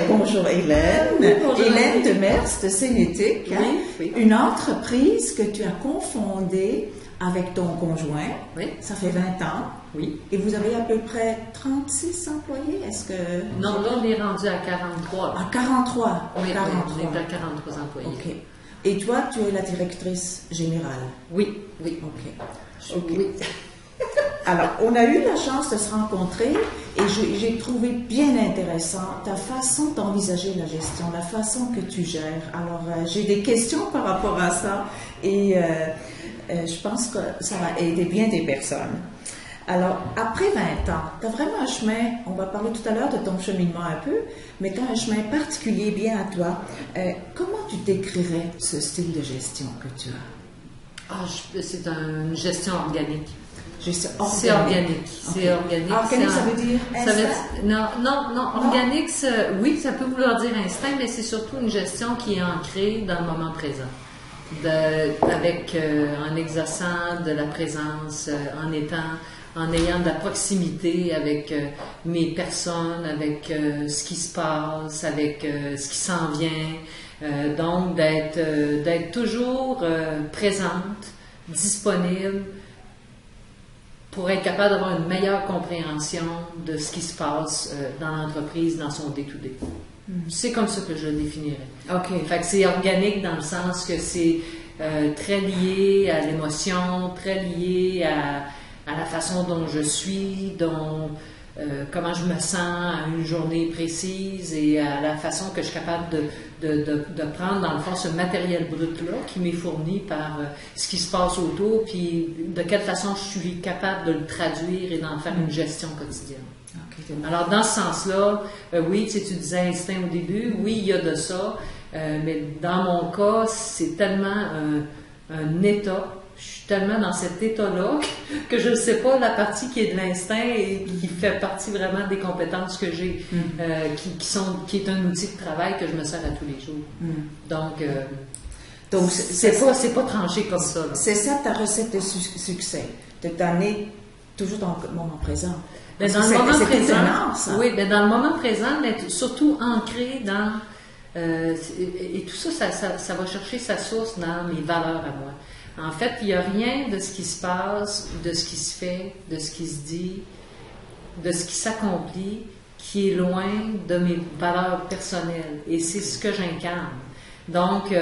bonjour Hélène. Oui, bonjour. Hélène Demers de Sénétique, Oui. une entreprise que tu as confondée avec ton conjoint. Oui. Ça fait 20 ans. Oui. Et vous avez à peu près 36 employés. Est-ce que... Non, là, on est rendu à 43. Là. À 43. Oui, 43. on est à 43 employés. OK. Et toi, tu es la directrice générale. Oui, oui. OK. Oui. Alors, on a eu la chance de se rencontrer et j'ai trouvé bien intéressant ta façon d'envisager la gestion, la façon que tu gères. Alors, j'ai des questions par rapport à ça et je pense que ça va aider bien des personnes. Alors, après 20 ans, tu as vraiment un chemin, on va parler tout à l'heure de ton cheminement un peu, mais tu as un chemin particulier bien à toi. Comment tu décrirais ce style de gestion que tu as? C'est une gestion organique. Gestion C'est organique. Okay. C'est organique. Organique, ça veut dire instinct? Non. Organique, oui, ça peut vouloir dire instinct, mais c'est surtout une gestion qui est ancrée dans le moment présent. En exerçant de la présence, en ayant de la proximité avec mes personnes, avec ce qui se passe, avec ce qui s'en vient. Donc, d'être toujours présente, disponible, pour être capable d'avoir une meilleure compréhension de ce qui se passe dans l'entreprise, dans son day-to-day. C'est comme ça que je le définirais. OK. Fait que c'est organique dans le sens que c'est très lié à l'émotion, très lié à la façon dont je suis, comment je me sens à une journée précise et à la façon que je suis capable de prendre, dans le fond, ce matériel brut-là qui m'est fourni par ce qui se passe autour, puis de quelle façon je suis capable de le traduire et d'en faire une gestion quotidienne. Okay. Alors, dans ce sens-là, oui, tu disais instinct au début, oui, il y a de ça, mais dans mon cas, c'est tellement un état. Je suis tellement dans cet état-là que je ne sais pas la partie qui est de l'instinct et qui fait partie vraiment des compétences que j'ai, qui est un outil de travail que je me sers à tous les jours. Donc c'est pas tranché comme ça. Là. C'est ça ta recette de succès, de t'amener toujours dans le moment présent. Mais dans le moment présent, étonnant, ça. Oui, mais dans le moment présent, mais surtout ancré dans et tout ça, ça va chercher sa source dans mes valeurs à moi. En fait, il n'y a rien de ce qui se passe, de ce qui se fait, de ce qui se dit, de ce qui s'accomplit, qui est loin de mes valeurs personnelles. Et c'est ce que j'incarne. Donc,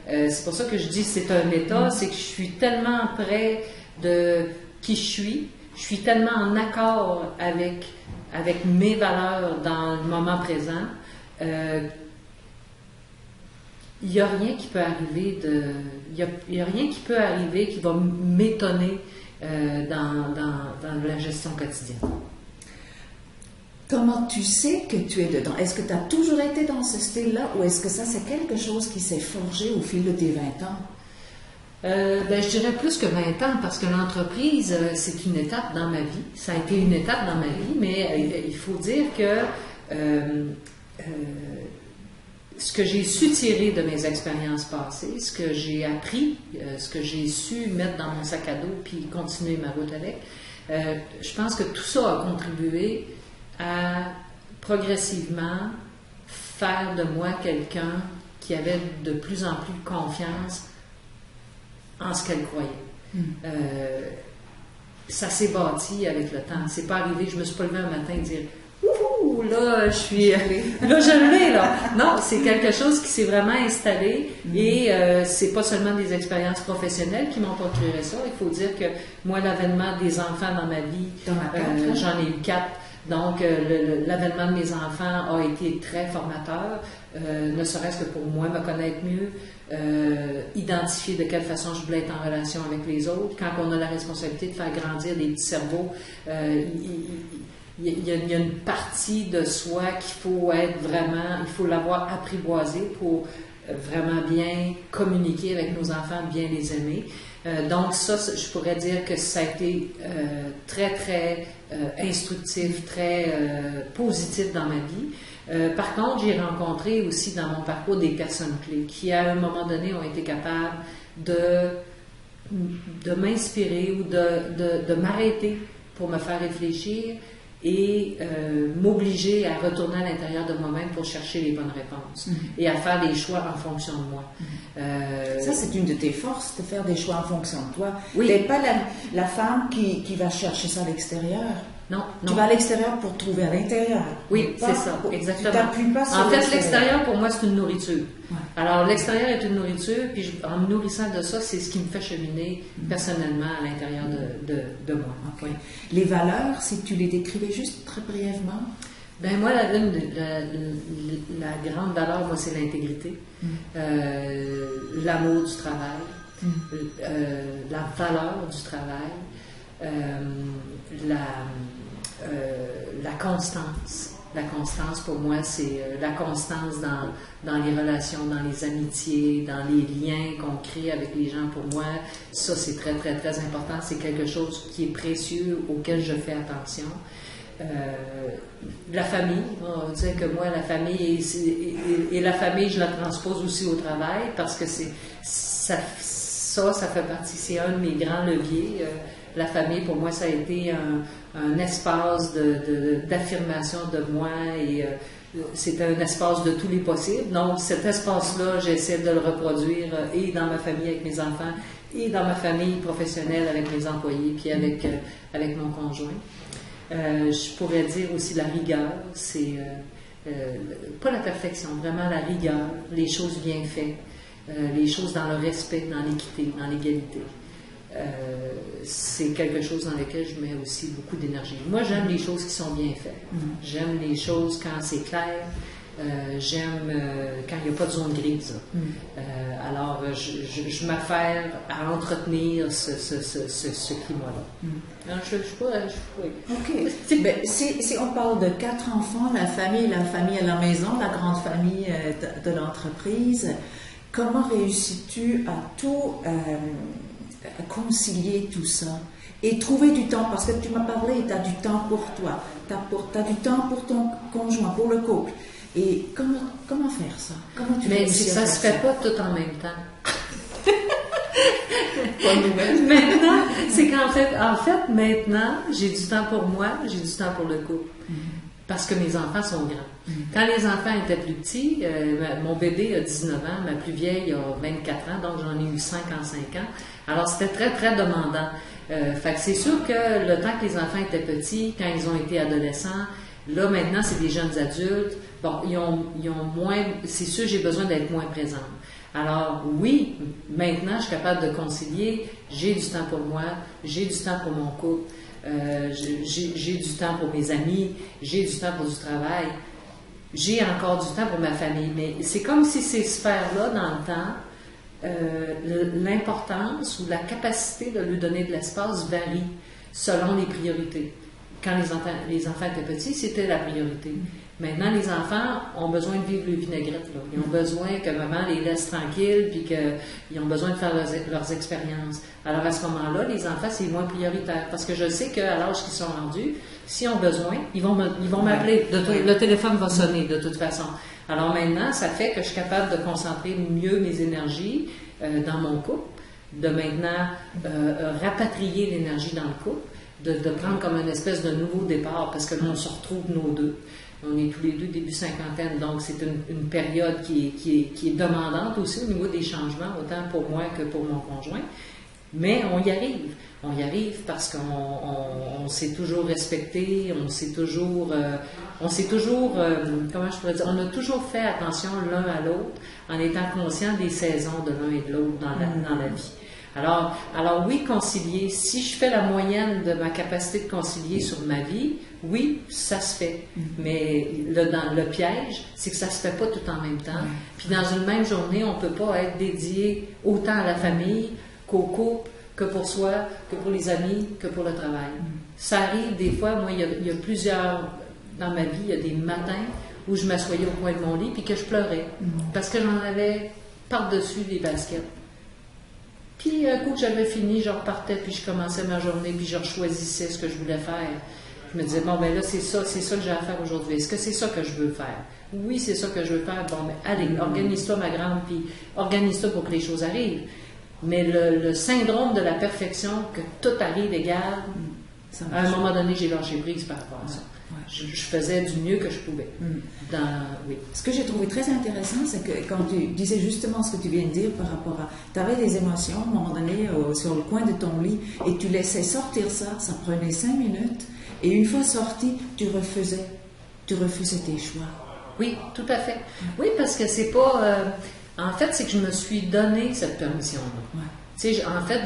c'est pour ça que je dis que c'est un état, c'est que je suis tellement près de qui je suis tellement en accord avec mes valeurs dans le moment présent. Il n'y a rien qui peut arriver il y a rien qui peut arriver qui va m'étonner dans la gestion quotidienne. Comment tu sais que tu es dedans? Est-ce que tu as toujours été dans ce style-là ou est-ce que ça, c'est quelque chose qui s'est forgé au fil de tes 20 ans? Je dirais plus que 20 ans parce que l'entreprise, c'est une étape dans ma vie. Ça a été une étape dans ma vie, mais il faut dire que ce que j'ai su tirer de mes expériences passées, ce que j'ai appris, ce que j'ai su mettre dans mon sac à dos puis continuer ma route avec, je pense que tout ça a contribué à progressivement faire de moi quelqu'un qui avait de plus en plus confiance en ce qu'elle croyait. Ça s'est bâti avec le temps. C'est pas arrivé, je me suis pas levée un matin et dire ouh, là, je l'ai, là. Non, c'est quelque chose qui s'est vraiment installé et c'est pas seulement des expériences professionnelles qui m'ont procuré ça. Il faut dire que moi, l'avènement des enfants dans ma vie, j'en ai eu 4. Donc, l'avènement de mes enfants a été très formateur, ne serait-ce que pour moi me connaître mieux, identifier de quelle façon je voulais être en relation avec les autres. Quand on a la responsabilité de faire grandir des petits cerveaux, il y a une partie de soi il faut l'avoir apprivoisée pour vraiment bien communiquer avec nos enfants, bien les aimer. Donc ça, je pourrais dire que ça a été très, très instructif, très positif dans ma vie. Par contre, j'ai rencontré aussi dans mon parcours des personnes clés qui, à un moment donné, ont été capables de m'inspirer ou de m'arrêter pour me faire réfléchir et m'obliger à retourner à l'intérieur de moi-même pour chercher les bonnes réponses et à faire des choix en fonction de moi. Ça, c'est une de tes forces, de faire des choix en fonction de toi. Oui. Tu n'es pas la femme qui va chercher ça à l'extérieur. Non, Tu vas à l'extérieur pour trouver à l'intérieur. Oui, c'est ça, exactement. Tu t'appuies pas sur en fait, l'extérieur, pour moi, c'est une nourriture. Ouais. Alors, l'extérieur est une nourriture, puis en me nourrissant de ça, c'est ce qui me fait cheminer personnellement à l'intérieur de moi. Okay. Les valeurs, si tu les décrivais juste très brièvement. Ben moi, la grande valeur, moi, c'est l'intégrité, l'amour du travail, la valeur du travail, la constance. La constance, pour moi, c'est la constance dans les relations, dans les amitiés, dans les liens qu'on crée avec les gens. Pour moi, ça, c'est très, très, très important. C'est quelque chose qui est précieux, auquel je fais attention. La famille, on va dire que moi, la famille, et la famille, je la transpose aussi au travail parce que ça fait partie, c'est un de mes grands leviers. La famille, pour moi, ça a été un espace d'affirmation de moi et c'est un espace de tous les possibles. Donc, cet espace-là, j'essaie de le reproduire et dans ma famille avec mes enfants et dans ma famille professionnelle avec mes employés puis avec mon conjoint. Je pourrais dire aussi la rigueur, c'est pas la perfection, vraiment la rigueur, les choses bien faites, les choses dans le respect, dans l'équité, dans l'égalité. C'est quelque chose dans lequel je mets aussi beaucoup d'énergie. Moi, j'aime les choses qui sont bien faites. J'aime les choses quand c'est clair. J'aime quand il n'y a pas de zone grise. Alors, je m'affaire à entretenir ce climat-là. OK. Ben, si on parle de 4 enfants, la famille à la maison, la grande famille de l'entreprise, comment réussis-tu à tout concilier tout ça et trouver du temps, parce que tu m'as parlé, tu as du temps pour toi, tu as du temps pour ton conjoint, pour le couple. Et comment faire ça? Comment tu Mais ça ne se fait pas tout en même temps. Pas de nouvelles. Maintenant, c'est qu'en fait, maintenant, j'ai du temps pour moi, j'ai du temps pour le couple. Parce que mes enfants sont grands. Quand les enfants étaient plus petits, mon bébé a 19 ans, ma plus vieille a 24 ans, donc j'en ai eu 5 en 5 ans. Alors, c'était très, très demandant. Fait que c'est sûr que le temps que les enfants étaient petits, quand ils ont été adolescents, là, maintenant, c'est des jeunes adultes. Bon, ils ont moins... C'est sûr, j'ai besoin d'être moins présente. Alors, oui, maintenant, je suis capable de concilier. J'ai du temps pour moi, j'ai du temps pour mon couple, j'ai du temps pour mes amis, j'ai du temps pour du travail. J'ai encore du temps pour ma famille. Mais c'est comme si ces sphères-là, dans le temps, l'importance ou la capacité de lui donner de l'espace varie selon les priorités. Quand les enfants étaient petits, c'était la priorité. Maintenant, les enfants ont besoin de vivre le vinaigrette. Là. Ils ont besoin que maman les laisse tranquilles, puis qu'ils ont besoin de faire leurs expériences. Alors, à ce moment-là, les enfants, c'est moins prioritaire. Parce que je sais qu'à l'âge qu'ils sont rendus, s'ils ont besoin, ils vont m'appeler. Le téléphone va sonner, de toute façon. Alors maintenant, ça fait que je suis capable de concentrer mieux mes énergies dans mon couple, de maintenant rapatrier l'énergie dans le couple, de prendre comme une espèce de nouveau départ, parce que là, on se retrouve nos deux. On est tous les deux début cinquantaine, donc c'est une période qui est demandante aussi au niveau des changements, autant pour moi que pour mon conjoint. Mais on y arrive. On y arrive parce qu'on s'est toujours respecté, on s'est toujours, comment je pourrais dire, on a toujours fait attention l'un à l'autre en étant conscient des saisons de l'un et de l'autre dans la vie. Alors oui, concilier. Si je fais la moyenne de ma capacité de concilier sur ma vie, oui, ça se fait. Mais le piège, c'est que ça se fait pas tout en même temps. Puis dans une même journée, on peut pas être dédié autant à la famille qu'au couple, que pour soi, que pour les amis, que pour le travail. Ça arrive des fois, moi, il y a plusieurs, dans ma vie, il y a des matins où je m'assoyais au coin de mon lit puis que je pleurais parce que j'en avais par-dessus les baskets. Puis un coup que j'avais fini, je repartais, puis je commençais ma journée, puis je choisissais ce que je voulais faire. Je me disais, bon, ben là, c'est ça que j'ai à faire aujourd'hui. Est-ce que c'est ça que je veux faire? Oui, c'est ça que je veux faire. Bon, ben allez, organise-toi, ma grande, puis organise-toi pour que les choses arrivent. Mais le syndrome de la perfection, que tout arrive égal, À un moment donné, j'ai lâché prise par rapport à ça. Ouais. Je faisais du mieux que je pouvais. Oui. Ce que j'ai trouvé très intéressant, c'est que quand tu disais justement ce que tu viens de dire par rapport à... Tu avais des émotions, à un moment donné, sur le coin de ton lit, et tu laissais sortir ça prenait 5 minutes, et une fois sorti, tu refusais tes choix. Oui, tout à fait. Oui, parce que c'est pas... en fait, c'est que je me suis donné cette permission-là. Ouais. Tu sais, en fait,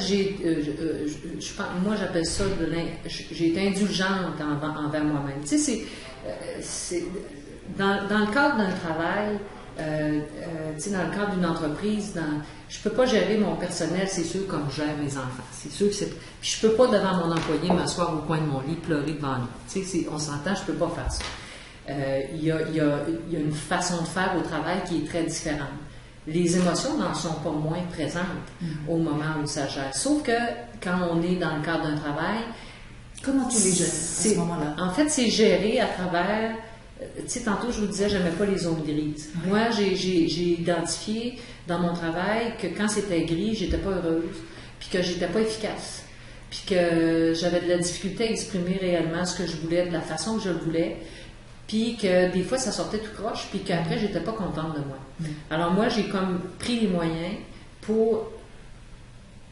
moi j'appelle ça j'ai été indulgente envers moi-même. Tu sais, c'est dans le cadre d'un travail, tu sais, dans le cadre d'une entreprise, je peux pas gérer mon personnel, c'est sûr, comme je gère mes enfants. C'est sûr que puis je peux pas devant mon employé m'asseoir au coin de mon lit pleurer devant lui. Tu sais, on s'entend, je peux pas faire ça. Il y a une façon de faire au travail qui est très différente. Les émotions n'en sont pas moins présentes au moment où ça gère. Sauf que quand on est dans le cadre d'un travail... Comment tu les gères à ce moment-là? En fait, c'est géré à travers... Tu sais, tantôt, je vous disais, j'aimais pas les zones grises. Oui. Moi, j'ai identifié dans mon travail que quand c'était gris, j'étais pas heureuse, puis que j'étais pas efficace, puis que j'avais de la difficulté à exprimer réellement ce que je voulais, de la façon que je le voulais, puis que des fois, ça sortait tout croche, puis qu'après, j'étais pas contente de moi. Alors moi, j'ai comme pris les moyens pour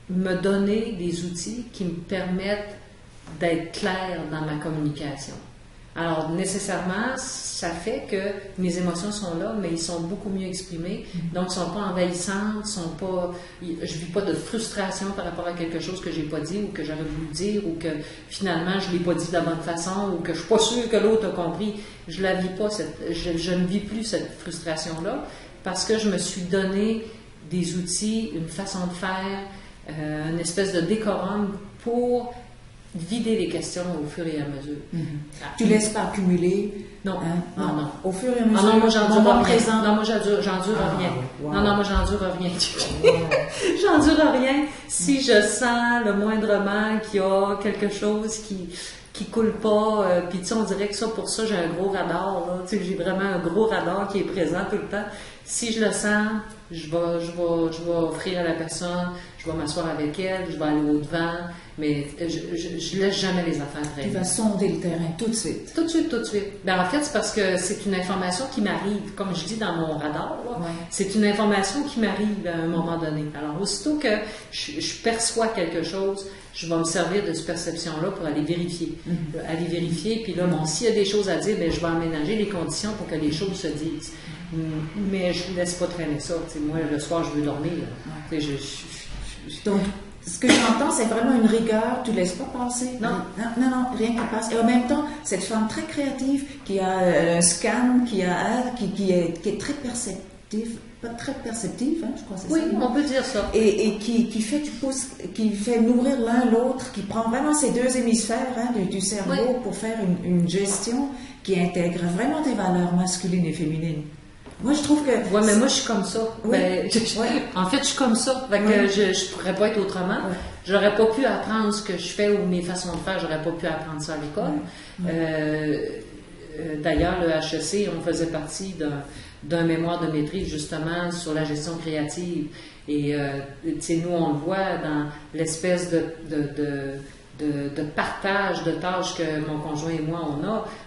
me donner des outils qui me permettent d'être claire dans ma communication. Alors, nécessairement, ça fait que mes émotions sont là, mais ils sont beaucoup mieux exprimés. Donc, ils ne sont pas envahissantes, je ne vis pas de frustration par rapport à quelque chose que je n'ai pas dit ou que j'aurais voulu dire ou que finalement, je ne l'ai pas dit de la bonne façon ou que je ne suis pas sûre que l'autre a compris. Je la vis pas, je ne vis plus cette frustration-là parce que je me suis donné des outils, une façon de faire, une espèce de décorum pour vider les questions au fur et à mesure. Tu ne laisses pas accumuler? Non. Non. Au fur et à mesure, non, moi j'endure présent. Non, moi j'endure rien. Wow. Non, moi j'endure rien. J'endure rien si je sens le moindrement qu'il y a quelque chose qui coule pas. Puis tu sais, on dirait que pour ça, j'ai un gros radar. Là. Tu sais, j'ai vraiment un gros radar qui est présent tout le temps. Si je le sens, je vais offrir à la personne, je vais m'asseoir avec elle, je vais aller au-devant, mais je laisse jamais les affaires traîner. Tu vas sonder le terrain tout de suite. Tout de suite. Ben, en fait, c'est parce que c'est une information qui m'arrive, comme je dis dans mon radar, là, c'est une information qui m'arrive à un moment donné. Alors, aussitôt que je perçois quelque chose, je vais me servir de cette perception-là pour aller vérifier. Aller vérifier, puis là, s'il y a des choses à dire, ben, je vais aménager les conditions pour que les choses se disent. Mais je ne laisse pas traîner ça. T'sais, moi, le soir, je veux dormir. Donc, ce que j'entends, c'est vraiment une rigueur. Tu ne laisses pas passer. Non, rien qui passe. Et en même temps, cette femme très créative qui a un scan, qui est très perceptive, pas très perceptive, hein, je crois que c'est ça. Oui, on peut dire ça. Et qui fait nourrir l'un l'autre, qui prend vraiment ces deux hémisphères du cerveau pour faire une gestion qui intègre vraiment des valeurs masculines et féminines. Moi, je trouve que... Oui, mais moi, je suis comme ça. Oui. En fait, je suis comme ça. Fait que je ne pourrais pas être autrement. Oui. J'aurais pas pu apprendre ce que je fais ou mes façons de faire. J'aurais pas pu apprendre ça à l'école. D'ailleurs, le HEC, on faisait partie d'un mémoire de maîtrise, justement, sur la gestion créative. Et, tu sais, nous, on le voit dans l'espèce de partage de tâches que mon conjoint et moi,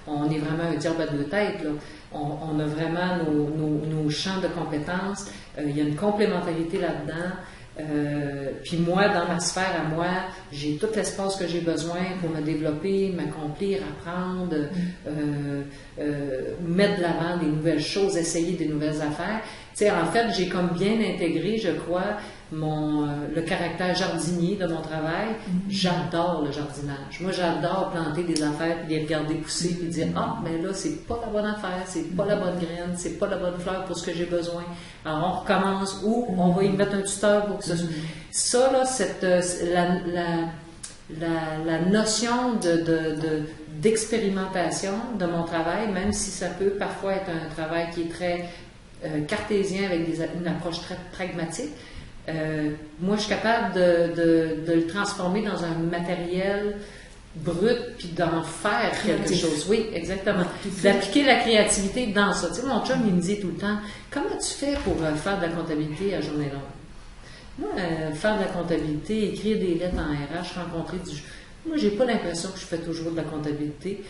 on est vraiment un diable à deux têtes, là. On a vraiment nos champs de compétences. Il y a une complémentarité là-dedans. Puis moi, dans ma sphère à moi, j'ai tout l'espace que j'ai besoin pour me développer, m'accomplir, apprendre, mettre de l'avant des nouvelles choses, essayer des nouvelles affaires. Tu sais, en fait, j'ai comme bien intégré, je crois, le caractère jardinier de mon travail. J'adore le jardinage. Moi, j'adore planter des affaires, puis les regarder pousser, puis dire « Ah, mais là, c'est pas la bonne affaire, c'est pas la bonne graine, c'est pas la bonne fleur pour ce que j'ai besoin. » Alors, on recommence, ou on va y mettre un tuteur pour que ça... Ça, là, la notion d'expérimentation de mon travail, même si ça peut parfois être un travail qui est très cartésien avec une approche très pragmatique, moi, je suis capable de le transformer dans un matériel brut, puis d'en faire quelque chose. Oui, exactement. D'appliquer la créativité dans ça. Tu sais, mon chum, il me dit tout le temps, comment tu fais pour faire de la comptabilité à journée longue? Moi, faire de la comptabilité, écrire des lettres en RH, rencontrer moi, j'ai pas l'impression que je fais toujours de la comptabilité.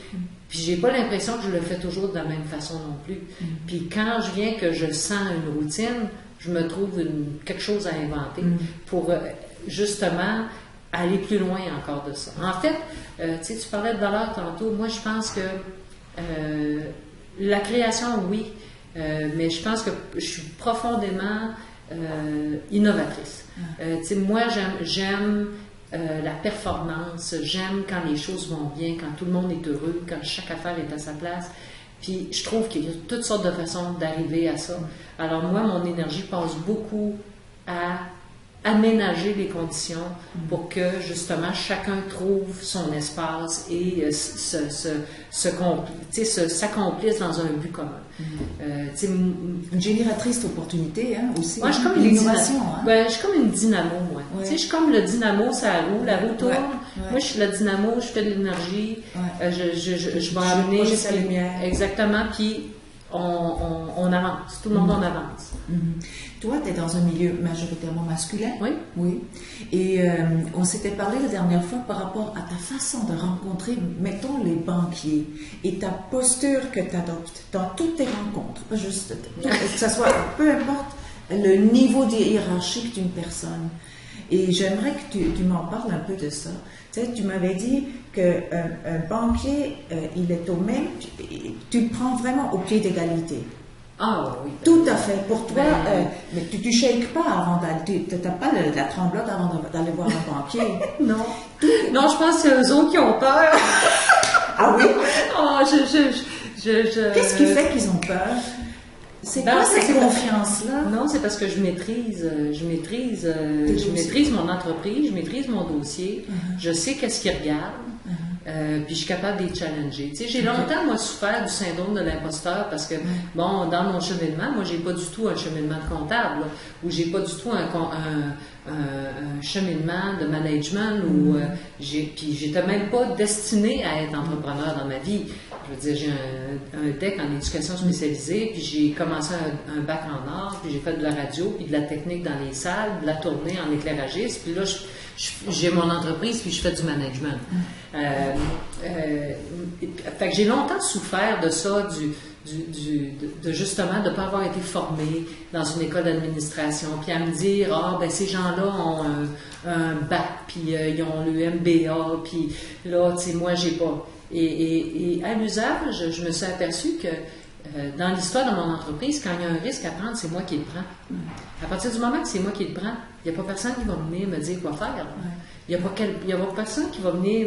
Puis j'ai pas l'impression que je le fais toujours de la même façon non plus. Puis quand je viens que je sens une routine, je me trouve quelque chose à inventer pour justement aller plus loin encore de ça. En fait, tu parlais de valeur tantôt. Moi, je pense que la création, oui, mais je pense que je suis profondément innovatrice. Moi, j'aime la performance, j'aime quand les choses vont bien, quand tout le monde est heureux, quand chaque affaire est à sa place. Puis je trouve qu'il y a toutes sortes de façons d'arriver à ça. Alors moi, mon énergie passe beaucoup à aménager les conditions pour que justement chacun trouve son espace et s'accomplisse dans un but commun. Une génératrice d'opportunités aussi. Moi, je suis comme l'innovation. Je suis comme une dynamo, moi. Ouais. Je suis comme le dynamo, ça roule, la roue tourne. Ouais. Moi, je suis le dynamo, je fais de l'énergie, je vais amener sa lumière. Exactement, puis on avance, tout le monde en avance. Toi, tu es dans un milieu majoritairement masculin. Oui. Oui. Et on s'était parlé la dernière fois par rapport à ta façon de rencontrer, mettons, les banquiers et ta posture que tu adoptes dans toutes tes rencontres. Pas juste, que ce soit, peu importe le niveau hiérarchique d'une personne. Et j'aimerais que tu m'en parles un peu de ça. Tu sais, tu m'avais dit qu'un banquier, il est au même, tu le prends vraiment au pied d'égalité. Ah oui. Tout à fait. Pour toi, mais tu ne shakes pas avant d'aller, tu n'as pas la tremblote avant d'aller voir un banquier. Non. Non, je pense que c'est eux autres qui ont peur. Ah oui? Oh, Qu'est-ce qui fait qu'ils ont peur? C'est quoi cette confiance-là? Non, c'est parce que je maîtrise mon entreprise, je maîtrise mon dossier, je sais qu'est-ce qu'ils regardent, puis je suis capable de les challenger. Tu sais, j'ai longtemps, moi, souffert du syndrome de l'imposteur parce que, bon, dans mon cheminement, moi, j'ai pas du tout un cheminement de comptable, là, ou j'ai pas du tout un cheminement de management, puis j'étais même pas destinée à être entrepreneur dans ma vie. Je veux dire, j'ai un DEC en éducation spécialisée, puis j'ai commencé un bac en art, puis j'ai fait de la radio, puis de la technique dans les salles, de la tournée en éclairagiste, puis là, j'ai mon entreprise, puis je fais du management. Fait que j'ai longtemps souffert de ça, de justement de ne pas avoir été formée dans une école d'administration, puis à me dire, ces gens-là ont un bac, puis ils ont le MBA, puis là, tu sais, moi, j'ai pas. Et à l'usage, je me suis aperçue que dans l'histoire de mon entreprise, quand il y a un risque à prendre, c'est moi qui le prends. À partir du moment que c'est moi qui le prends, il n'y a pas personne qui va venir me dire quoi faire. Il n'y a pas personne qui va venir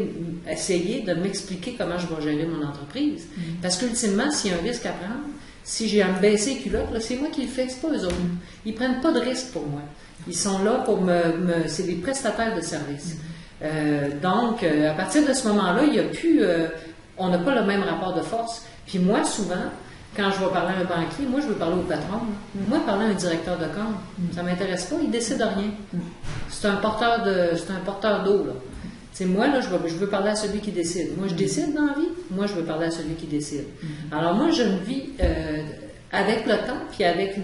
essayer de m'expliquer comment je vais gérer mon entreprise. Parce qu'ultimement, s'il y a un risque à prendre, si j'ai à me baisser les culottes, là, c'est moi qui le fais, c'est pas eux autres. Ils ne prennent pas de risque pour moi. Ils sont là pour c'est des prestataires de services. Donc, à partir de ce moment-là, il y a plus, on n'a pas le même rapport de force. Puis moi, souvent, quand je vais parler à un banquier, moi, je veux parler au patron. Moi, parler à un directeur de compte, ça ne m'intéresse pas, il ne décide de rien. C'est un porteur d'eau, là. C'est moi, là, je veux parler à celui qui décide. Moi, je décide dans la vie, moi, je veux parler à celui qui décide. Alors, moi, je me vis avec le temps, puis avec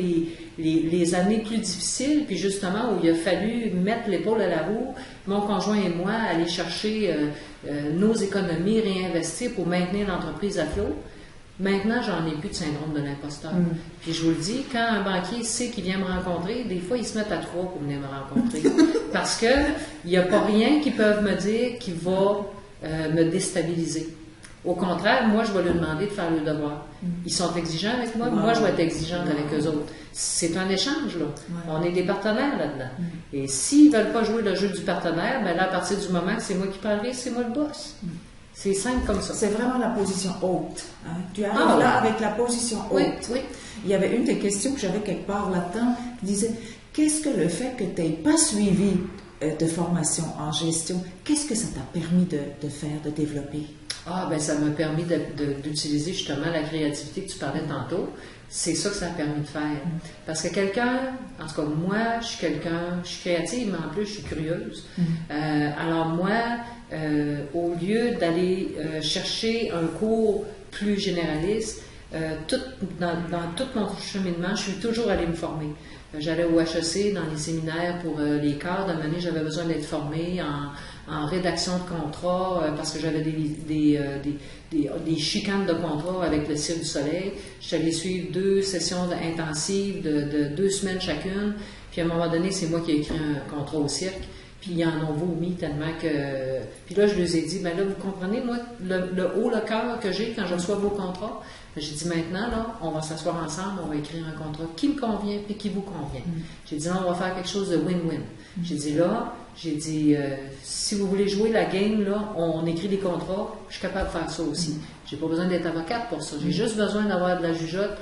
les années plus difficiles, puis justement où il a fallu mettre l'épaule à la roue, mon conjoint et moi, aller chercher nos économies, réinvestir pour maintenir l'entreprise à flot. Maintenant, j'en ai plus de syndrome de l'imposteur. Puis je vous le dis, quand un banquier sait qu'il vient me rencontrer, des fois, ils se mettent à 3 pour venir me rencontrer. Parce que il n'y a pas rien qu'ils peuvent me dire qui va me déstabiliser. Au contraire, moi, je vais leur demander de faire le devoir. Ils sont exigeants avec moi, moi, je vais être exigeante avec eux autres. C'est un échange, là. On est des partenaires là-dedans. Et s'ils ne veulent pas jouer le jeu du partenaire, ben là, à partir du moment que c'est moi qui parlerai, c'est moi le boss. C'est simple comme ça. C'est vraiment la position haute. Hein? Tu arrives là avec la position haute. Oui. Il y avait une des questions que j'avais quelque part là-dedans qui disait, qu'est-ce que le fait que tu n'aies pas suivi de formation en gestion, qu'est-ce que ça t'a permis de faire, de développer? Ça m'a permis d'utiliser justement la créativité que tu parlais tantôt. C'est ça que ça a permis de faire. Parce que en tout cas, moi, je suis créative, mais en plus, je suis curieuse. Alors moi, au lieu d'aller chercher un cours plus généraliste, Dans tout mon cheminement, je suis toujours allée me former. J'allais au HEC dans les séminaires pour les cadres. À un moment donné, j'avais besoin d'être formée en rédaction de contrat parce que j'avais des chicanes de contrat avec le Cirque du Soleil. Je suis allée suivre 2 sessions intensives de 2 semaines chacune. Puis à un moment donné, c'est moi qui ai écrit un contrat au cirque. Puis ils en ont vomi tellement que... Puis là, je leur ai dit, ben là, vous comprenez, moi, le cœur que j'ai quand je reçois vos contrats, j'ai dit, maintenant, là, on va s'asseoir ensemble, on va écrire un contrat qui me convient et qui vous convient. J'ai dit, non, on va faire quelque chose de win-win. J'ai dit, là, si vous voulez jouer la game, là, on écrit des contrats, je suis capable de faire ça aussi. J'ai pas besoin d'être avocate pour ça. J'ai juste besoin d'avoir de la jugeote,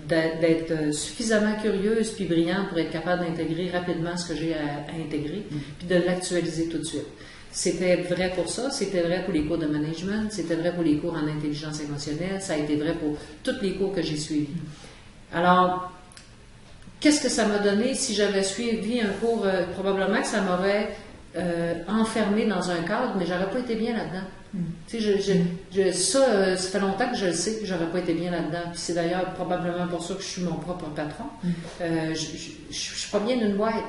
d'être suffisamment curieuse puis brillante pour être capable d'intégrer rapidement ce que j'ai à intégrer, puis de l'actualiser tout de suite. C'était vrai pour ça, c'était vrai pour les cours de management, c'était vrai pour les cours en intelligence émotionnelle, ça a été vrai pour tous les cours que j'ai suivis. Alors, qu'est-ce que ça m'a donné si j'avais suivi un cours? Probablement que ça m'aurait enfermé dans un cadre, mais j'aurais pas été bien là-dedans. Tu sais, ça fait longtemps que je le sais que j'aurais pas été bien là-dedans. Puis c'est d'ailleurs probablement pour ça que je suis mon propre patron. Je suis pas bien d'une boîte.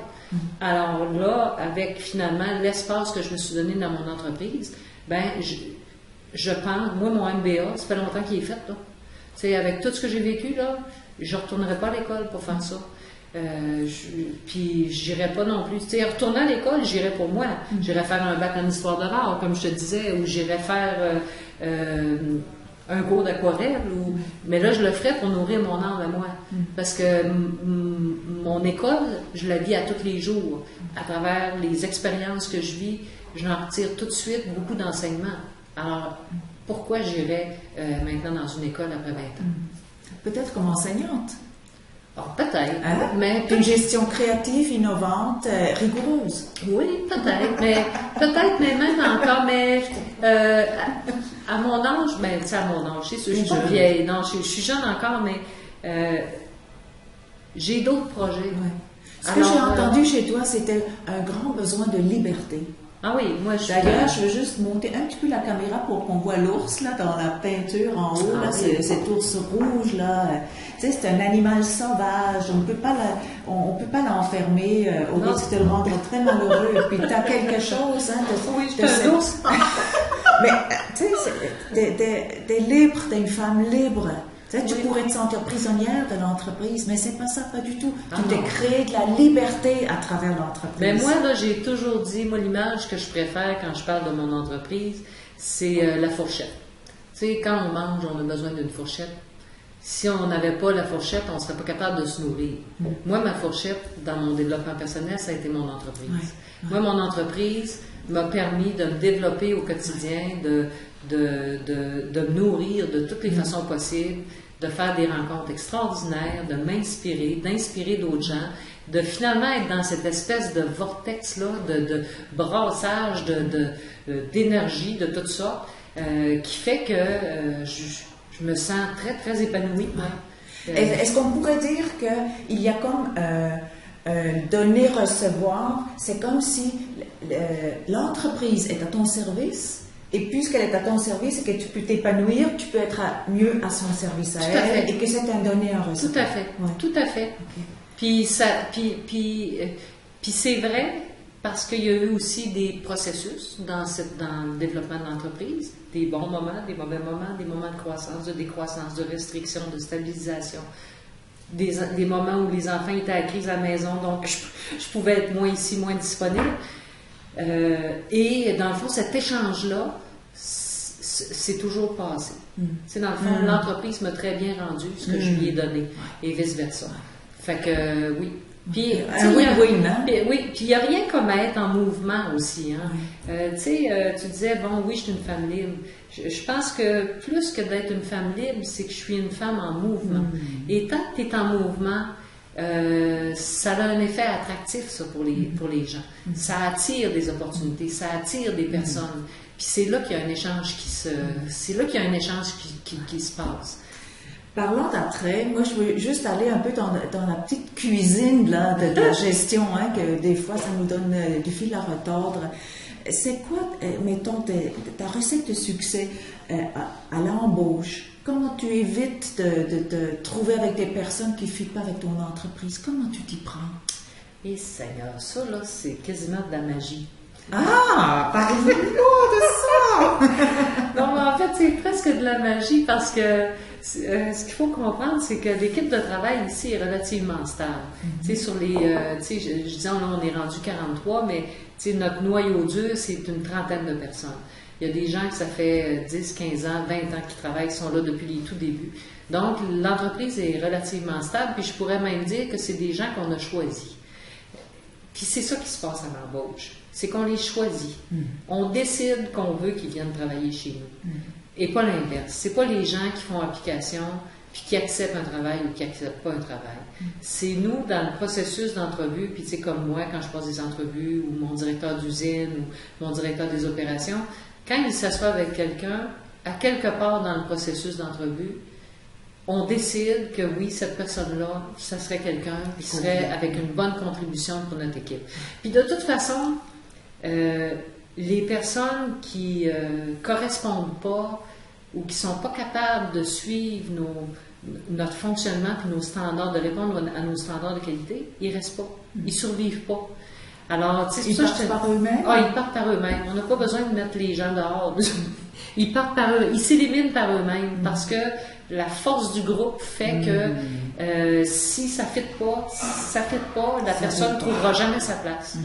Alors là, avec finalement l'espace que je me suis donné dans mon entreprise, ben je pense, moi mon MBA, ça fait longtemps qu'il est fait là. Tu sais, avec tout ce que j'ai vécu là, je retournerai pas à l'école pour faire ça. Puis j'irais pas non plus. Tu sais, retourner à l'école, j'irais pour moi. J'irais faire un bac en histoire de l'art, comme je te disais, ou j'irais faire un cours d'aquarelle. Mais là, je le ferais pour nourrir mon âme à moi. Parce que mon école, je la vis à tous les jours. À travers les expériences que je vis, je en retire tout de suite beaucoup d'enseignements. Alors, pourquoi j'irais maintenant dans une école après 20 ans? Peut-être comme enseignante. Bon, peut-être. Hein? Mais une gestion créative, innovante, rigoureuse. Oui, peut-être. Mais même encore, à mon âge, ben, tu sais, à mon âge, je suis pas vieille. Non, je suis jeune encore, mais j'ai d'autres projets. Ouais. Ce que j'ai entendu chez toi, c'était un grand besoin de liberté. Ah oui, moi je suis... D'ailleurs, je veux juste monter un petit peu la caméra pour qu'on voit l'ours là dans la peinture en haut, là, cet ours rouge là. Tu sais, c'est un animal sauvage. On peut pas l'enfermer au risque de le rendre très malheureux. Et puis t'as quelque chose, hein, oui, je suis un ours. Mais tu sais, t'es libre, t'es une femme libre. Tu pourrais te sentir prisonnière de l'entreprise, mais c'est pas ça, pas du tout. Tu t'es créé de la liberté à travers l'entreprise. Mais moi, là, j'ai toujours dit, moi, l'image que je préfère quand je parle de mon entreprise, c'est la fourchette. Tu sais, quand on mange, on a besoin d'une fourchette. Si on n'avait pas la fourchette, on ne serait pas capable de se nourrir. Moi, ma fourchette, dans mon développement personnel, ça a été mon entreprise. Moi, mon entreprise m'a permis de me développer au quotidien, de me nourrir de toutes les façons possibles, de faire des rencontres extraordinaires, de m'inspirer, d'inspirer d'autres gens, de finalement être dans cette espèce de vortex-là, de brassage, d'énergie, de tout ça, qui fait que je me sens très, très épanouie. Est-ce qu'on pourrait dire qu'il y a comme donner-recevoir, c'est comme si l'entreprise est à ton service, et puisqu'elle est à ton service et que tu peux t'épanouir, tu peux être mieux à son service à elle, et que c'est un donner, un recevoir. Tout à fait, tout à fait. Okay. Puis c'est vrai parce qu'il y a eu aussi des processus dans le développement de l'entreprise, des bons moments, des mauvais moments, des moments de croissance, de décroissance, de restriction, de stabilisation. Des moments où les enfants étaient à la crise à la maison, donc je pouvais être moins ici, moins disponible. Et dans le fond, cet échange-là, c'est toujours passé. C'est dans le fond, l'entreprise m'a très bien rendu ce que je lui ai donné, et vice-versa. Fait que, oui. Puis, oui, puis il n'y a rien comme être en mouvement aussi. Hein. Tu disais, bon, oui, je suis une femme libre. Je pense que plus que d'être une femme libre, c'est que je suis une femme en mouvement. Et tant que tu es en mouvement, ça a un effet attractif, ça, pour les gens. Ça attire des opportunités, ça attire des personnes. Puis c'est là qu'il y a un échange qui se passe. Parlons d'après, moi je veux juste aller un peu dans la petite cuisine là, de la gestion, hein, que des fois ça nous donne du fil à retordre. C'est quoi, mettons, ta recette de succès à l'embauche? Comment donc tu évites de trouver avec des personnes qui ne fitent pas avec ton entreprise. Comment tu t'y prends? Et Seigneur, ça là, c'est quasiment de la magie. Ah, parlez-moi de ça! Non, mais en fait, c'est presque de la magie parce que ce qu'il faut comprendre, c'est que l'équipe de travail ici est relativement stable. Tu sais, sur les, tu sais, je disais, là, on est rendu 43, mais tu sais, notre noyau dur, c'est une trentaine de personnes. Il y a des gens que ça fait 10, 15 ans, 20 ans qui travaillent, qui sont là depuis les tout débuts. Donc, l'entreprise est relativement stable, puis je pourrais même dire que c'est des gens qu'on a choisis. Puis c'est ça qui se passe à l'embauche. C'est qu'on les choisit. On décide qu'on veut qu'ils viennent travailler chez nous. Et pas l'inverse. C'est pas les gens qui font application puis qui acceptent un travail ou qui acceptent pas un travail. C'est nous, dans le processus d'entrevue, puis tu sais, comme moi, quand je passe des entrevues, ou mon directeur d'usine, ou mon directeur des opérations, quand il s'assoit avec quelqu'un, à quelque part dans le processus d'entrevue, on décide que oui, cette personne-là, ça serait quelqu'un qui serait avec une bonne contribution pour notre équipe. Puis de toute façon, les personnes qui correspondent pas ou qui sont pas capables de suivre notre fonctionnement et nos standards, de répondre à nos standards de qualité, ils restent pas. Ils survivent pas. Alors, tu sais, ils partent par eux-mêmes? Ah, ils partent par eux-mêmes. On n'a pas besoin de mettre les gens dehors. Ils partent par eux. Ils s'éliminent par eux-mêmes parce que la force du groupe fait que si ça ne fit pas, la personne ne trouvera jamais sa place.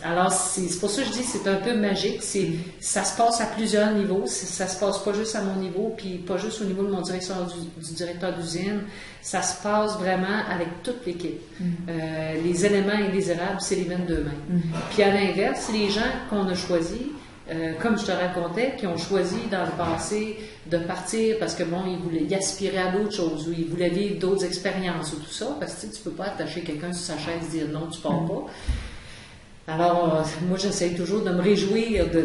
Alors, c'est pour ça que je dis que c'est un peu magique. Ça se passe à plusieurs niveaux. Ça se passe pas juste à mon niveau, puis pas juste au niveau de mon directeur du directeur d'usine. Ça se passe vraiment avec toute l'équipe. Les éléments indésirables s'éliminent d'eux-mêmes. Puis à l'inverse, les gens qu'on a choisis, comme je te racontais, qui ont choisi dans le passé de partir parce que bon, ils aspiraient à d'autres choses ou ils voulaient vivre d'autres expériences ou tout ça, parce que tu peux pas attacher quelqu'un sur sa chaise et dire non, tu pars pas. Alors, moi, j'essaie toujours de me réjouir tu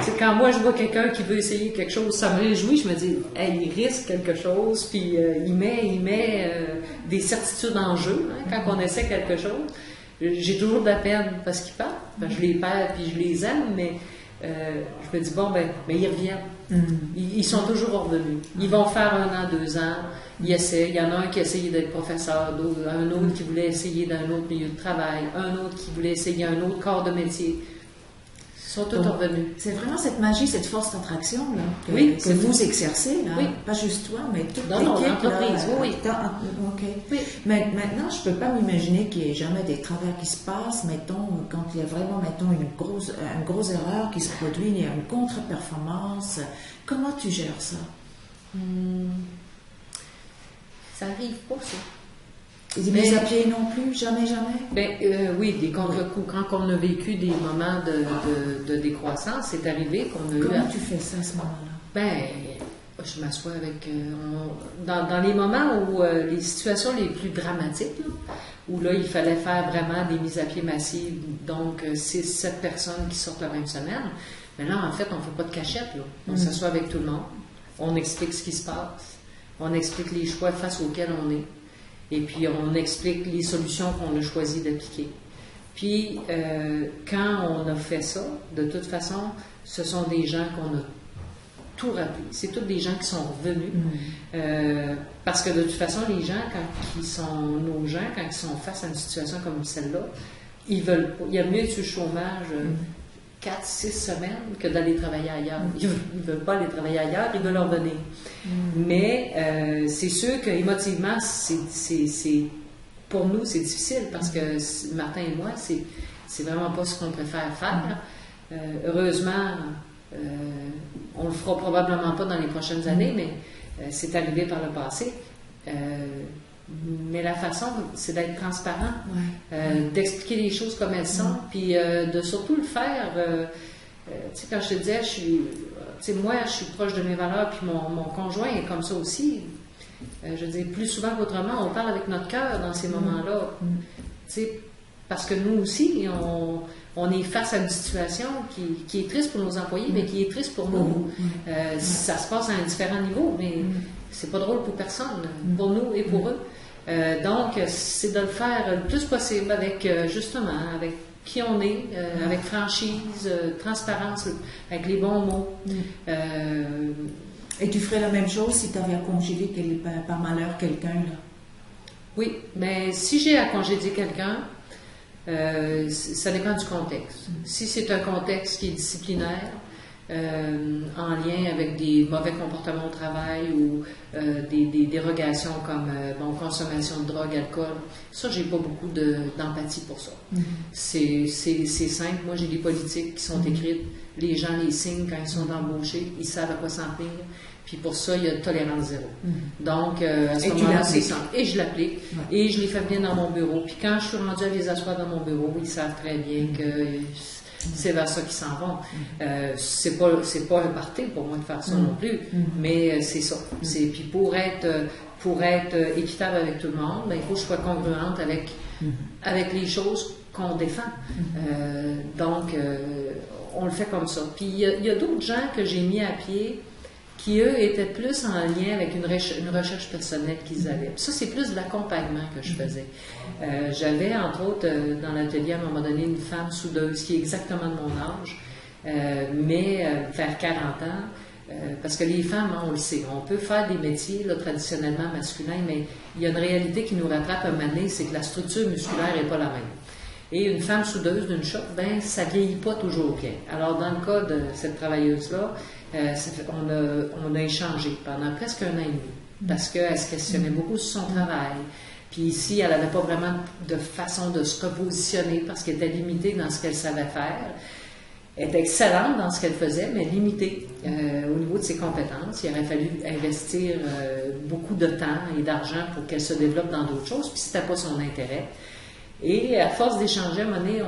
sais, quand moi, je vois quelqu'un qui veut essayer quelque chose, ça me réjouit, je me dis, hey, il risque quelque chose, puis il met des certitudes en jeu quand on essaie quelque chose. J'ai toujours de la peine parce qu'ils partent. Je les perds puis je les aime, mais je me dis, bon, ben ils reviennent. Ils sont toujours revenus. Ils vont faire 1 an, 2 ans. Ils essaient. Il y en a un qui a essayé d'être professeur, un autre qui voulait essayer dans un autre milieu de travail, un autre qui voulait essayer un autre corps de métier. Ils sont tous revenus. C'est vraiment cette magie, cette force d'attraction là, que vous exercez, là. Oui. Pas juste toi, mais toute dans l'équipe. l'entreprise. Oui. OK. Oui. Mais maintenant, je ne peux pas m'imaginer qu'il n'y ait jamais des travers qui se passent, mettons, quand il y a vraiment, mettons, une grosse erreur qui se produit, il y a une contre-performance. Comment tu gères ça? Ça arrive pas, ça. Des mises à pied non plus? Jamais? Ben, oui, des contre-coups. Quand on a vécu des moments de décroissance, c'est arrivé qu'on a eu... Comment tu fais ça à ce moment-là? Ben, je m'assois avec... dans les moments où les situations les plus dramatiques, là, où là, il fallait faire vraiment des mises à pied massives, donc 6-7 personnes qui sortent la même semaine, mais là, en fait, on ne fait pas de cachette, là. On s'assoit avec tout le monde, on explique ce qui se passe, on explique les choix face auxquels on est, et puis on explique les solutions qu'on a choisi d'appliquer. Puis, quand on a fait ça, de toute façon, ce sont des gens qu'on a tout rappelé. C'est tous des gens qui sont revenus. Parce que de toute façon, les gens, nos gens, quand ils sont face à une situation comme celle-là, ils veulent pas. Il y a mieux sur le chômage 4-6 semaines que d'aller travailler ailleurs. Ils ne veulent pas aller travailler ailleurs, ils veulent en venir. Mais c'est sûr qu'émotivement, pour nous, c'est difficile parce que Martin et moi, c'est vraiment pas ce qu'on préfère faire. Heureusement, on le fera probablement pas dans les prochaines années, mais c'est arrivé par le passé. Mais la façon, c'est d'être transparent, d'expliquer les choses comme elles sont, puis de surtout le faire. Tu sais, quand je te disais, moi, je suis proche de mes valeurs, puis mon conjoint est comme ça aussi. Je veux dire, plus souvent qu'autrement, on parle avec notre cœur dans ces moments-là. Tu sais, parce que nous aussi, on est face à une situation qui est triste pour nos employés, mais qui est triste pour nous. Ça se passe à un différent niveau, mais c'est pas drôle pour personne, pour nous et pour eux. Donc, c'est de le faire le plus possible avec, justement, avec qui on est, avec franchise, transparence, avec les bons mots. Et tu ferais la même chose si tu avais à congédier par malheur quelqu'un, là? Oui, mais si j'ai à congédier quelqu'un, ça dépend du contexte. Si c'est un contexte qui est disciplinaire, en lien avec des mauvais comportements au travail ou des dérogations comme consommation de drogue, alcool, ça, j'ai pas beaucoup d'empathie pour ça. C'est simple. Moi, j'ai des politiques qui sont écrites. Les gens les signent quand ils sont embauchés. Ils savent à quoi s'en tenir. Puis pour ça, il y a tolérance zéro. Donc, à ce moment-là, c'est simple. Et je l'applique. Et je les fais venir dans mon bureau. Puis quand je suis rendue à les asseoir dans mon bureau, ils savent très bien que c'est vers ça qu'ils s'en vont. C'est pas un party pour moi de faire ça non plus, mais c'est ça. Puis pour être équitable avec tout le monde, il faut que je sois congruente avec les choses qu'on défend. Donc, on le fait comme ça. Puis il y a d'autres gens que j'ai mis à pied qui, eux, étaient plus en lien avec une recherche personnelle qu'ils avaient. Puis ça, c'est plus de l'accompagnement que je faisais. J'avais, entre autres, dans l'atelier, à un moment donné, une femme soudeuse qui est exactement de mon âge, mais vers 40 ans, parce que les femmes, on le sait, on peut faire des métiers là, traditionnellement masculins, mais il y a une réalité qui nous rattrape un moment donné, c'est que la structure musculaire n'est pas la même. Et une femme soudeuse d'une shop, ça vieillit pas toujours bien. Alors, dans le cas de cette travailleuse-là, on a échangé pendant presque 1 an et demi parce qu'elle se questionnait beaucoup sur son travail. Puis ici, elle n'avait pas vraiment de façon de se repositionner parce qu'elle était limitée dans ce qu'elle savait faire. Elle était excellente dans ce qu'elle faisait, mais limitée au niveau de ses compétences. Il aurait fallu investir beaucoup de temps et d'argent pour qu'elle se développe dans d'autres choses, puis c'était pas son intérêt. Et à force d'échanger, à un moment donné,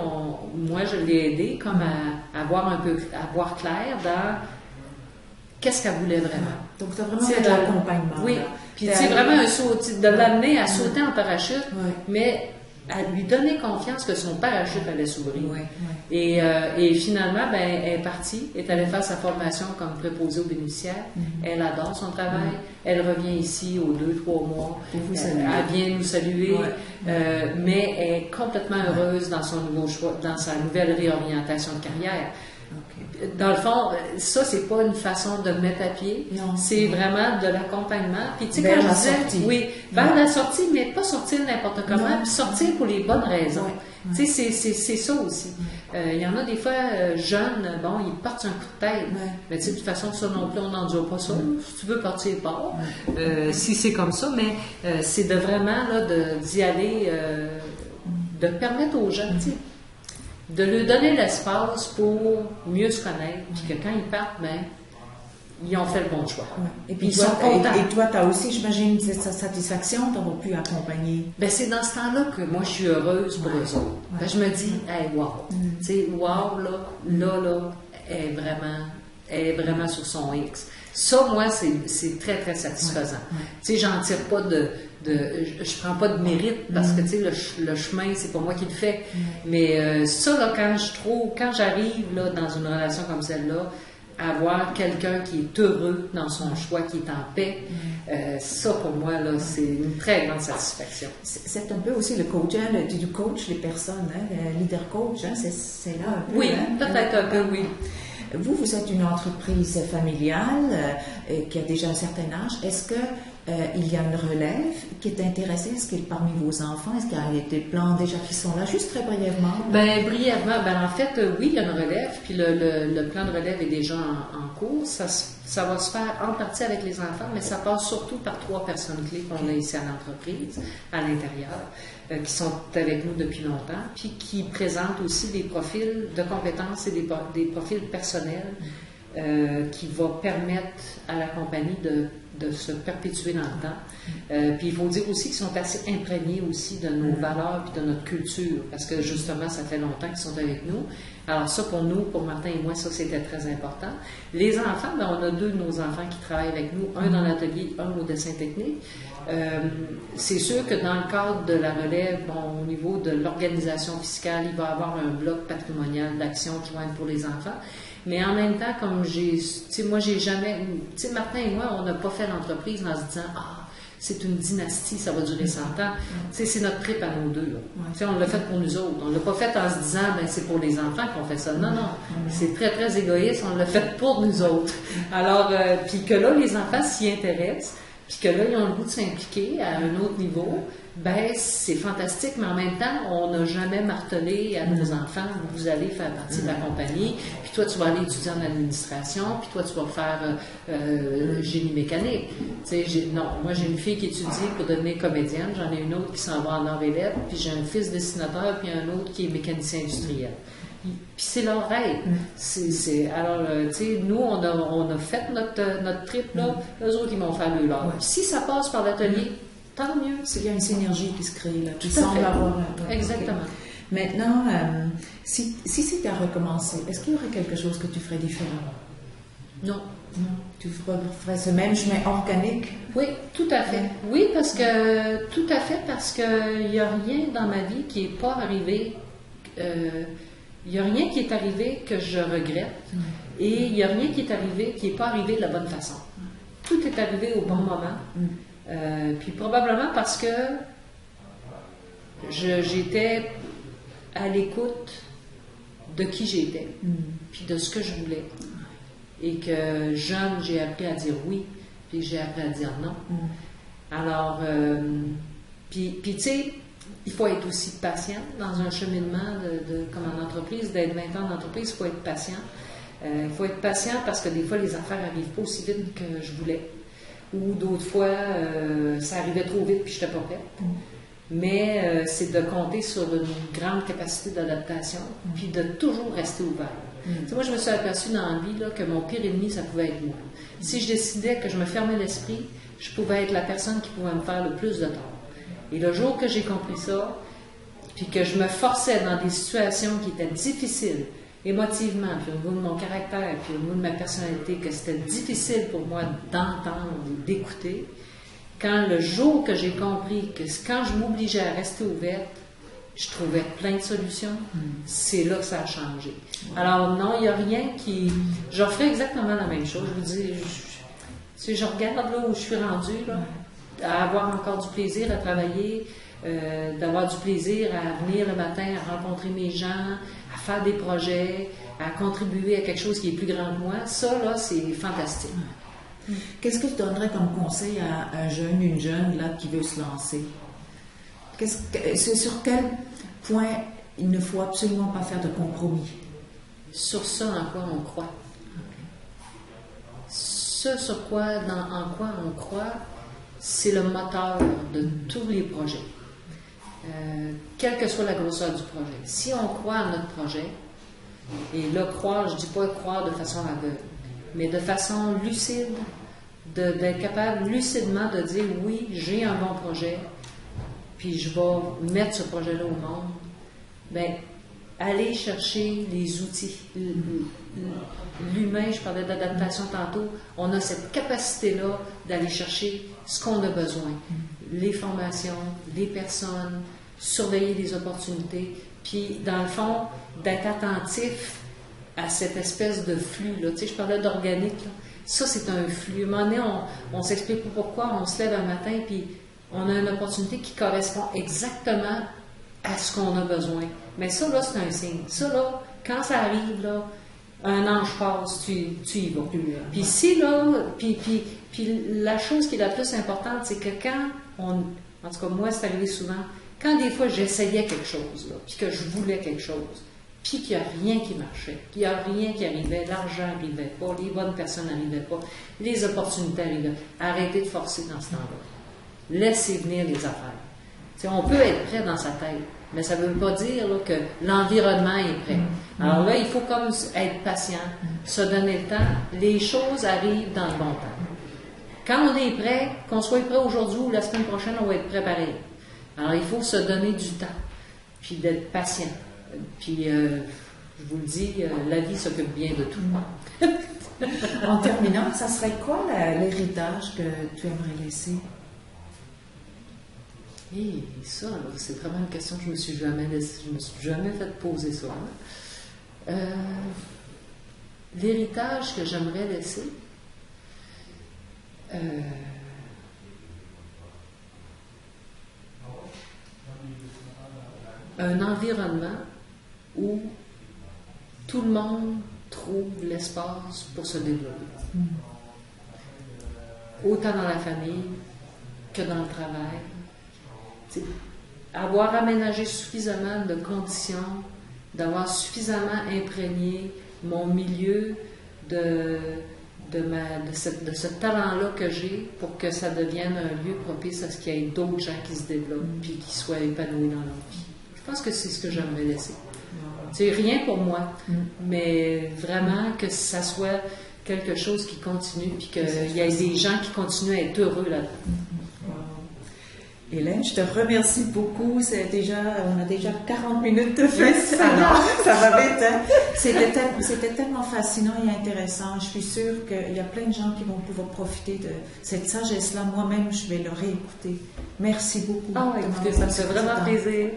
moi, je l'ai aidée comme à voir clair dans qu'est-ce qu'elle voulait vraiment. Donc, tu as vraiment fait de l'accompagnement. Oui. Puis, tu sais, vraiment un saut, de l'amener à sauter en parachute, mais à lui donner confiance que son parachute allait s'ouvrir. Et finalement, elle est partie, est allée faire sa formation comme préposée aux bénéficiaires. Elle adore son travail. Elle revient ici aux 2-3 mois. Elle vient nous saluer. Mais elle est complètement heureuse dans son nouveau choix, dans sa nouvelle réorientation de carrière. Dans le fond, ça, c'est pas une façon de mettre à pied. C'est vraiment de l'accompagnement. Puis, tu sais, quand je disais, vers la sortie, mais pas sortir n'importe comment, puis sortir pour les bonnes raisons. Tu sais, c'est ça aussi. Il y en a des fois, jeunes, ils partent un coup de tête. Mais tu sais, de toute façon, ça non plus, on n'endure pas ça. Si tu veux partir, pars. Si c'est comme ça, mais c'est de vraiment, là, d'y aller, de permettre aux jeunes, tu sais, de leur donner l'espace pour mieux se connaître, puis que quand ils partent, ils ont fait le bon choix. Et puis ils sont contents. Et toi, tu as aussi, j'imagine, cette satisfaction d'avoir pu accompagner. C'est dans ce temps-là que moi, je suis heureuse pour eux autres. Je me dis, hey, wow. Tu sais, wow, là, elle est vraiment sur son X. Ça, moi, c'est très, très satisfaisant. Tu sais, j'en tire pas je prends pas de mérite parce que, tu sais, le chemin, c'est pas moi qui le fais. Mais ça, là, quand j'arrive, là, dans une relation comme celle-là, avoir quelqu'un qui est heureux dans son choix, qui est en paix, ça, pour moi, là, c'est une très grande satisfaction. C'est un peu aussi le coach, du coach les personnes, le leader coach, c'est là un peu. Oui, peut-être un peu, oui. Vous êtes une entreprise familiale qui a déjà un certain âge. Est-ce que il y a une relève qui est intéressée? Est-ce qu'il y a parmi vos enfants? Est-ce qu'il y a des plans déjà qui sont là? Juste très brièvement. Brièvement. En fait, oui, il y a une relève. Puis le plan de relève est déjà en cours. Ça va se faire en partie avec les enfants, mais ça passe surtout par 3 personnes clés qu'on a ici à l'entreprise, à l'intérieur, qui sont avec nous depuis longtemps, puis qui présentent aussi des profils de compétences et des profils personnels qui vont permettre à la compagnie de se perpétuer dans le temps. Puis il faut dire aussi qu'ils sont assez imprégnés aussi de nos valeurs et de notre culture, parce que justement, ça fait longtemps qu'ils sont avec nous. Alors ça, pour nous, pour Martin et moi, ça, c'était très important. Les enfants, on a 2 de nos enfants qui travaillent avec nous, un dans l'atelier, un au dessin technique. C'est sûr que dans le cadre de la relève, au niveau de l'organisation fiscale, il va y avoir un bloc patrimonial d'actions qui vont être pour les enfants. Mais en même temps, comme moi, j'ai jamais, Martin et moi, on n'a pas fait l'entreprise en se disant, c'est une dynastie, ça va durer 100 ans. C'est notre trip à nous deux. On l'a fait pour nous autres. On ne l'a pas fait en se disant, c'est pour les enfants qu'on fait ça. Non, non. C'est très, très égoïste. On l'a fait pour nous autres. Alors, puis que là, les enfants s'y intéressent, puis que là, ils ont le goût de s'impliquer à un autre niveau, c'est fantastique, mais en même temps, on n'a jamais martelé à nos enfants, vous allez faire partie de la compagnie, puis toi, tu vas aller étudier en administration, puis toi, tu vas faire génie mécanique. Non, moi, j'ai une fille qui étudie pour devenir comédienne, j'en ai une autre qui s'en va en arts et lettres, puis j'ai un fils dessinateur, puis un autre qui est mécanicien industriel. Puis c'est leur rêve. Alors, tu sais, nous, on a fait notre trip, là, eux autres, ils vont faire le leur. Si ça passe par l'atelier, tant mieux. Il y a une synergie qui se crée là, qui semble avoir. Exactement. Maintenant, si c'était à recommencer, est-ce qu'il y aurait quelque chose que tu ferais différemment? Non. Non. Tu ferais ce même chemin organique? Oui, tout à fait. Oui, parce que il n'y a rien dans ma vie qui n'est pas arrivé. Il n'y a rien qui est arrivé que je regrette et il n'y a rien qui est arrivé qui n'est pas arrivé de la bonne façon. Tout est arrivé au bon moment. Puis probablement parce que j'étais à l'écoute de qui j'étais, puis de ce que je voulais. Et que jeune, j'ai appris à dire oui, puis j'ai appris à dire non. Alors, puis tu sais, il faut être aussi patient dans un cheminement comme en entreprise, d'être 20 ans d'entreprise, il faut être patient. Il faut être patient parce que des fois, les affaires n'arrivent pas aussi vite que je voulais. Ou d'autres fois, ça arrivait trop vite puis je n'étais pas prête. Mais c'est de compter sur une grande capacité d'adaptation puis de toujours rester ouvert. Moi, je me suis aperçue dans la vie là, que mon pire ennemi, ça pouvait être moi. Si je décidais que je me fermais l'esprit, je pouvais être la personne qui pouvait me faire le plus de tort. Et le jour que j'ai compris ça, puis que je me forçais dans des situations qui étaient difficiles, émotivement, puis au niveau de mon caractère, puis au niveau de ma personnalité, que c'était difficile pour moi d'entendre et d'écouter, quand le jour que j'ai compris que quand je m'obligeais à rester ouverte, je trouvais plein de solutions, c'est là que ça a changé. Alors non, il n'y a rien qui... Je referais exactement la même chose. Je vous dis, si je regarde là où je suis rendue, là, à avoir encore du plaisir à travailler, d'avoir du plaisir à venir le matin, à rencontrer mes gens, à faire des projets, à contribuer à quelque chose qui est plus grand que moi, ça, là, c'est fantastique. Qu'est-ce que tu donnerais comme conseil à un jeune, une jeune, là, qui veut se lancer? Sur quel point il ne faut absolument pas faire de compromis? Sur ça en quoi on croit. Ce en quoi on croit, c'est le moteur de tous les projets. Quelle que soit la grosseur du projet. Si on croit à notre projet, et là, croire, je ne dis pas croire de façon aveugle, mais de façon lucide, d'être capable lucidement de dire oui, j'ai un bon projet, puis je vais mettre ce projet-là au monde, bien, aller chercher les outils. L'humain, je parlais d'adaptation tantôt, on a cette capacité-là d'aller chercher ce qu'on a besoin. Les formations, les personnes, surveiller les opportunités, puis dans le fond, d'être attentif à cette espèce de flux. Là. Tu sais, je parlais d'organique. Là. Ça, c'est un flux. À un moment donné, on ne s'explique pas pourquoi on se lève un matin, puis on a une opportunité qui correspond exactement à ce qu'on a besoin. Mais ça, là, c'est un signe. Ça, là, quand ça arrive, là, un ange passe, tu y vas. Puis si, là, puis la chose qui est la plus importante, c'est que quand en tout cas, moi, c'est arrivé souvent, quand des fois, j'essayais quelque chose, là, puis que je voulais quelque chose, puis qu'il n'y a rien qui marchait, qu'il n'y a rien qui arrivait, l'argent n'arrivait pas, les bonnes personnes n'arrivaient pas, les opportunités arrivaient. Arrêtez de forcer dans ce temps-là. Laissez venir les affaires. T'sais, on peut être prêt dans sa tête, mais ça ne veut pas dire là, que l'environnement est prêt. Alors là, il faut comme être patient, se donner le temps. Les choses arrivent dans le bon temps. Quand on est prêt, qu'on soit prêt aujourd'hui ou la semaine prochaine, on va être préparé. Alors il faut se donner du temps, puis d'être patient. Puis, je vous le dis, la vie s'occupe bien de tout. En terminant, ça serait quoi l'héritage que tu aimerais laisser? Et ça, là, c'est vraiment une question que je me suis jamais fait poser ça. L'héritage que j'aimerais laisser, un environnement où tout le monde trouve l'espace pour se développer. Autant dans la famille que dans le travail. T'sais, avoir aménagé suffisamment de conditions, d'avoir suffisamment imprégné mon milieu de ce talent-là que j'ai pour que ça devienne un lieu propice à ce qu'il y ait d'autres gens qui se développent et qui soient épanouis dans leur vie. Je pense que c'est ce que j'aimerais laisser. C'est rien pour moi, mais vraiment que ça soit quelque chose qui continue puis qu'il y ait des gens qui continuent à être heureux là-dedans. Hélène, je te remercie beaucoup. On a déjà 40 minutes de fait. Alors, ça va vite, hein? C'était tellement fascinant et intéressant. Je suis sûre qu'il y a plein de gens qui vont pouvoir profiter de cette sagesse-là. Moi-même, je vais le réécouter. Merci beaucoup. Ah, écoutez, ça me fait vraiment plaisir.